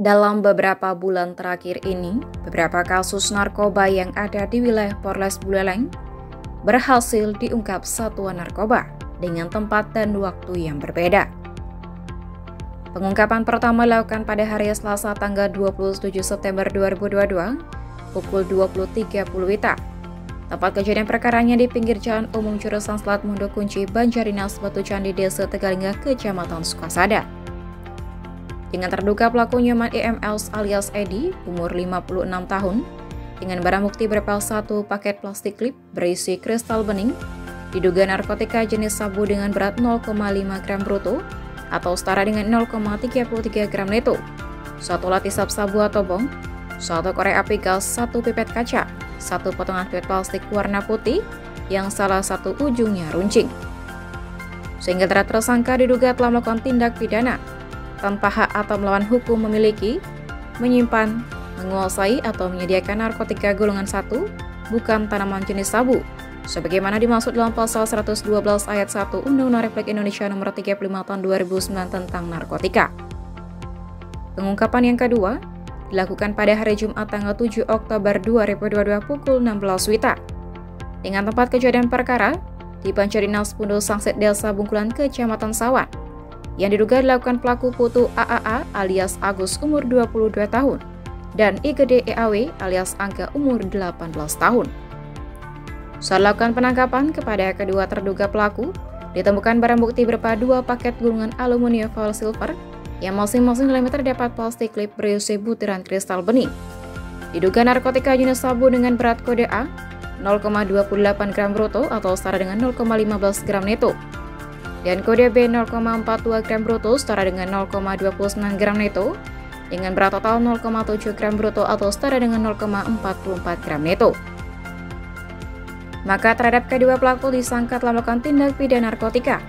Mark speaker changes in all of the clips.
Speaker 1: Dalam beberapa bulan terakhir ini, beberapa kasus narkoba yang ada di wilayah Polres Buleleng berhasil diungkap satuan narkoba dengan tempat dan waktu yang berbeda. Pengungkapan pertama dilakukan pada hari Selasa tanggal 27 September 2022 pukul 20.30 WITA. Tempat kejadian perkaranya di pinggir jalan umum jurusan Selat Mundo Kunci, Banjarinas, Batu Candi, Desa Tegalingga, Kecamatan Sukasada. Dengan terduga pelaku Nyoman EML alias Edi, umur 56 tahun, dengan barang bukti berupa satu paket plastik klip berisi kristal bening, diduga narkotika jenis sabu dengan berat 0,5 gram bruto atau setara dengan 0,33 gram neto, satu latih sabu atau bong, satu korek api gas, satu pipet kaca, satu potongan pipet plastik warna putih yang salah satu ujungnya runcing. Sehingga tersangka diduga telah melakukan tindak pidana tanpa hak atau melawan hukum memiliki, menyimpan, menguasai atau menyediakan narkotika golongan 1, bukan tanaman jenis sabu, sebagaimana dimaksud dalam pasal 112 ayat 1 Undang-Undang Republik Indonesia nomor 35 tahun 2009 tentang narkotika. Pengungkapan yang kedua dilakukan pada hari Jumat tanggal 7 Oktober 2022 pukul 16 WITA dengan tempat kejadian perkara di Banjarinas Pundo Sangsit, Desa Bungkulan, Kecamatan Sawan, yang diduga dilakukan pelaku Putu AAA alias Agus umur 22 tahun dan IGD EAW alias Angga umur 18 tahun. Saat lakukan penangkapan kepada kedua terduga pelaku, ditemukan barang bukti berupa 2 paket gulungan aluminium foil silver yang masing-masing dalamnya terdapat plastik klip berisi butiran kristal bening. Diduga narkotika jenis sabu dengan berat kode A 0,28 gram bruto atau setara dengan 0,15 gram neto, dan kode B 0,42 gram bruto setara dengan 0,29 gram neto, dengan berat total 0,7 gram bruto atau setara dengan 0,44 gram neto. Maka terhadap kedua pelaku disangka telah melakukan tindak pidana narkotika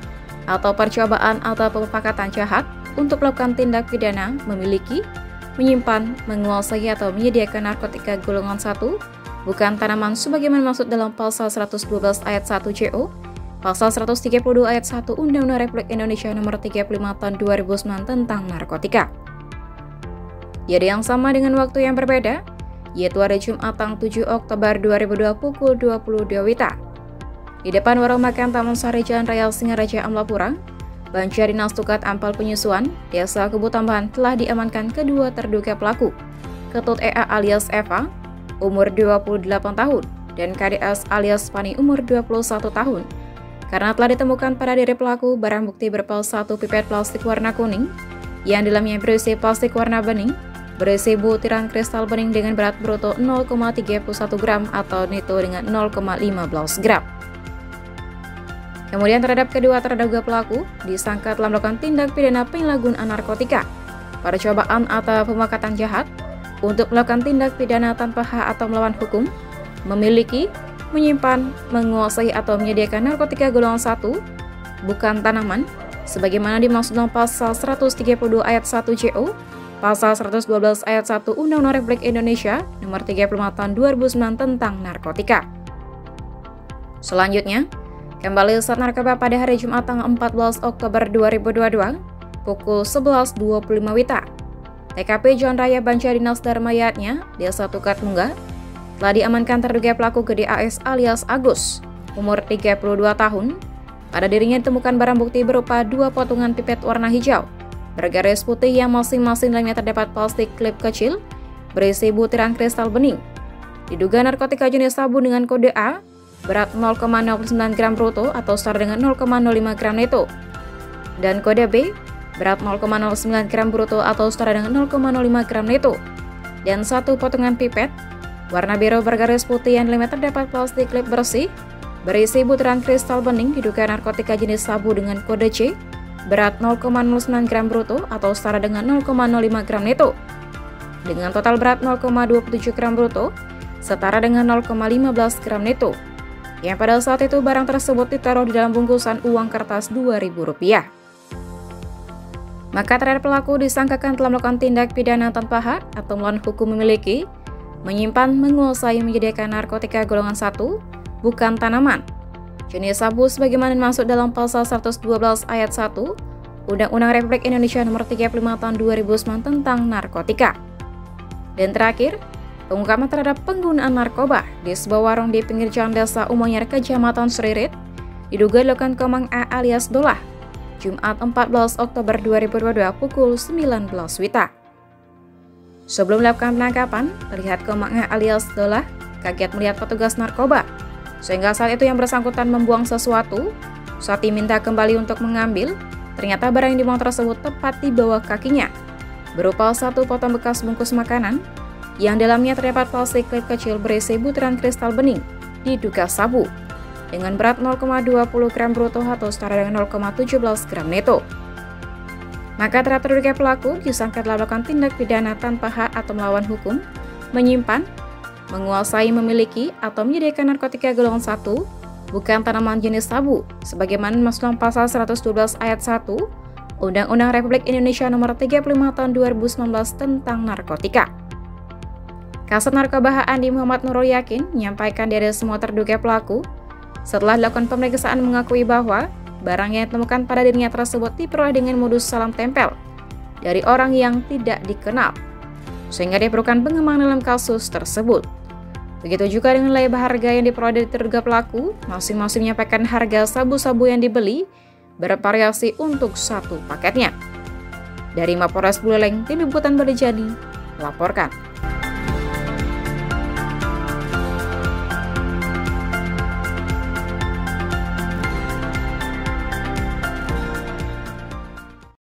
Speaker 1: atau percobaan atau pemufakatan jahat untuk melakukan tindak pidana memiliki, menyimpan, menguasai atau menyediakan narkotika golongan 1, bukan tanaman sebagaimana maksud dalam pasal 112 ayat 1 JO, Pasal 132 ayat 1 Undang-Undang Republik Indonesia nomor 35 tahun 2009 tentang narkotika. Di hari yang sama dengan waktu yang berbeda, yaitu hari Jumat tanggal 7 Oktober 2002 pukul 22 WITA, di depan warung makan Taman Sari Jalan Raya Singaraja Amlapura, Banjarinas Tukat Ampel Penyusuan, Desa Kubu Tambahan telah diamankan kedua terduga pelaku, Ketut EA alias Eva, umur 28 tahun, dan KDS alias Pani umur 21 tahun. Karena telah ditemukan pada diri pelaku barang bukti berupa satu pipet plastik warna kuning yang dalamnya berisi plastik warna bening, berisi butiran kristal bening dengan berat bruto 0,31 gram atau neto dengan 0,15 gram. Kemudian terhadap kedua terduga pelaku disangka telah melakukan tindak pidana penyalahgunaan narkotika, percobaan atau pemufakatan jahat untuk melakukan tindak pidana tanpa hak atau melawan hukum, memiliki, menyimpan, menguasai atau menyediakan narkotika golongan 1, bukan tanaman, sebagaimana dimaksud dalam pasal 132 ayat 1 JO, pasal 112 ayat 1 Undang-Undang Republik Indonesia nomor 35 tahun 2009 tentang narkotika. Selanjutnya, kembali saat narkoba pada hari Jumat tanggal 14 Oktober 2022 pukul 11.25 WITA. TKP Jalan Raya Banjarinas Darmayatnya, Desa Tukat Munggah, telah diamankan terduga pelaku Gede AS alias Agus, umur 32 tahun. Pada dirinya ditemukan barang bukti berupa 2 potongan pipet warna hijau, bergaris putih yang masing-masing dalamnya terdapat plastik klip kecil, berisi butiran kristal bening. Diduga narkotika jenis sabu dengan kode A, berat 0,09 gram bruto atau setara dengan 0,05 gram neto, dan kode B, berat 0,09 gram bruto atau setara dengan 0,05 gram neto, dan satu potongan pipet warna biru bergaris putih yang dalamnya terdapat plastik klip bersih, berisi butiran kristal bening diduga narkotika jenis sabu dengan kode C, berat 0,09 gram bruto atau setara dengan 0,05 gram neto, dengan total berat 0,27 gram bruto, setara dengan 0,15 gram neto, yang pada saat itu barang tersebut ditaruh di dalam bungkusan uang kertas Rp2.000. Maka terhadap pelaku disangkakan telah melakukan tindak pidana tanpa hak atau melawan hukum memiliki, menyimpan, menguasai, menyediakan narkotika golongan 1, bukan tanaman, jenis sabu sebagaimana dimaksud dalam pasal 112 ayat 1 Undang-Undang Republik Indonesia Nomor 35 Tahun 2009 tentang narkotika. Dan terakhir, pengungkapan terhadap penggunaan narkoba di sebuah warung di pinggir jalan desa Umoyar, Kecamatan Seririt, diduga dilakukan Komang A alias Dolah, Jumat 14 Oktober 2022 pukul 19 WITA. Sebelum melakukan penangkapan, terlihat Komang A alias Dolah kaget melihat petugas narkoba, sehingga saat itu yang bersangkutan membuang sesuatu. Saat diminta kembali untuk mengambil, ternyata barang yang dibuang tersebut tepat di bawah kakinya, berupa satu potong bekas bungkus makanan, yang dalamnya terdapat plastik klip kecil berisi butiran kristal bening, diduga sabu, dengan berat 0,20 gram bruto atau setara dengan 0,17 gram neto. Maka terduga pelaku disangka telah melakukan tindak pidana tanpa hak atau melawan hukum, menyimpan, menguasai, memiliki, atau menyediakan narkotika golongan 1, bukan tanaman jenis sabu, sebagaimana dimaksud pasal 112 ayat 1 Undang-Undang Republik Indonesia Nomor 35 Tahun 2019 tentang narkotika. Kasat Narkoba Andi Muhammad Nurul Yakin menyampaikan dari semua terduga pelaku setelah dilakukan pemeriksaan mengakui bahwa barang yang ditemukan pada dirinya tersebut diperoleh dengan modus salam tempel dari orang yang tidak dikenal, sehingga diperlukan pengembangan dalam kasus tersebut. Begitu juga dengan nilai harga yang diperoleh dari terduga pelaku, masing-masing menyampaikan harga sabu-sabu yang dibeli bervariasi untuk satu paketnya. Dari Mapolres Buleleng, Tim Liputan Bali Jadi, melaporkan.